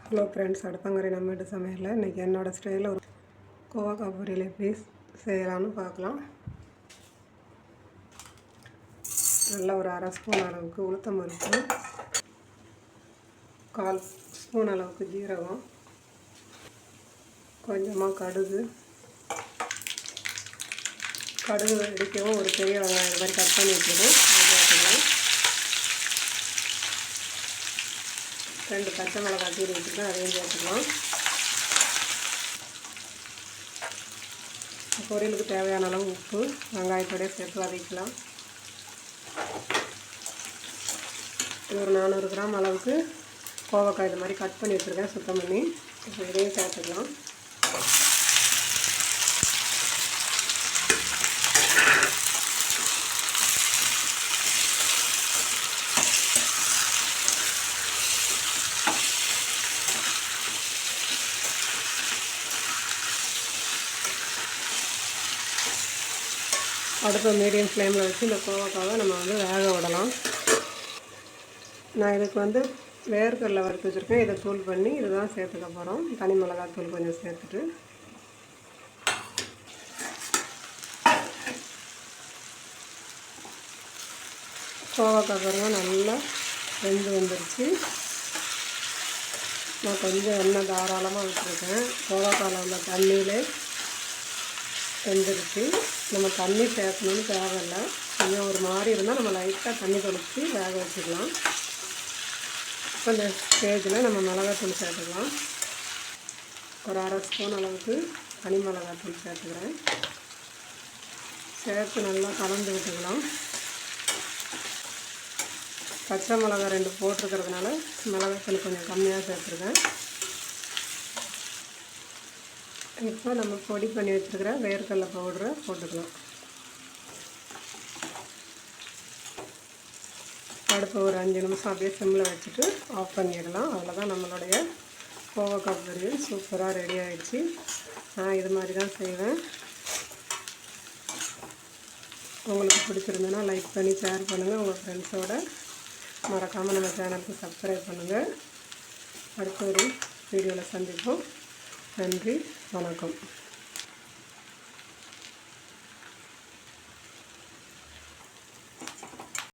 Hello friends, அடுப்பங்கரை நம்ம வீட்டு சமையலில் இன்றைக்கி என்னோடய ஸ்டைலில் ஒரு கோவக்காய் பொரியல் எப்படி செய்யலாம்னு பார்க்கலாம். நல்லா ஒரு அரை ஸ்பூன் அளவுக்கு உளுத்தம் பருப்பு, 1/4 ஸ்பூன் அளவுக்கு ஜீரகம், கொஞ்சமாக கடுகு வெடிக்கவும் ஒரு பெரிய வெங்காயம் இது மாதிரி கட் பண்ணி வச்சுருக்கோம். அது 2 பச்சை மிளகாய் கீரை வச்சுருக்கேன், அதையும் சேர்த்துக்கலாம். பொரியலுக்கு தேவையான அளவு உப்பு வெங்காயத்தோடய சேர்த்து வதக்கலாம். இது ஒரு 400 கிராம் அளவுக்கு கோவக்காய் இது மாதிரி கட் பண்ணி வச்சுருக்கேன், சுத்தம் பண்ணி. இப்போ இதையும் சேர்த்துக்கலாம். அடுப்பை மீடியம் ஃப்ளேமில் வச்சு இந்த கோவக்காவை நம்ம வேக விடலாம். நான் இதுக்கு வேர்க்கடலை வறுத்து வச்சுருக்கேன், இதை தூள் பண்ணி இதுதான் சேர்த்துக்க போகிறோம். தனி மிளகாய் தூள் கொஞ்சம் சேர்த்துட்டு கோவக்காய் பாருங்க நல்லா வெந்து வந்துருச்சு. நான் கொஞ்சம் எண்ணெய் தாராளமாக விட்டுருக்கேன். கோவக்காயில் உள்ள தண்ணியிலே வெந்துருச்சு. நம்ம தண்ணி சேர்க்கணும்னு தேவையில்லை. கொஞ்சம் ஒரு மாதிரி இருந்தால் நம்ம லைட்டாக தண்ணி தொளிச்சு வேக வச்சுக்கலாம். இப்போ இந்த ஸ்டேஜில் நம்ம மிளகாத்தூள் சேர்த்துக்கலாம். ஒரு அரை ஸ்பூன் அளவுக்கு தனி மிளகாத்தூள் சேர்த்துக்கிறேன். சேர்த்து நல்லா கலந்து விட்டுக்கலாம். பச்சை மிளகாய் 2 போட்டிருக்கிறதுனால மிளகாத்தூள் கொஞ்சம் கம்மியாக சேர்த்துருக்கேன். இப்போ நம்ம பொடி பண்ணி வச்சுருக்கிற வேர்க்கடலை பவுடரை போட்டுக்கலாம். அடுப்பு ஒரு 5 நிமிஷம் அப்படியே சிம்மில் வச்சுட்டு ஆஃப் பண்ணிடலாம். அவ்வளோதான், நம்மளுடைய கோவக்காய் பொரியல் சூப்பராக ரெடி ஆகிடுச்சு. நான் இது மாதிரி தான் செய்வேன். உங்களுக்கு பிடிச்சிருந்ததுன்னா லைக் பண்ணி ஷேர் பண்ணுங்கள். உங்கள் ஃப்ரெண்ட்ஸோட மறக்காமல் நம்ம சேனலுக்கு சப்ஸ்கிரைப் பண்ணுங்கள். அடுத்த ஒரு வீடியோவில் சந்திப்போம். நன்றி, வணக்கம்.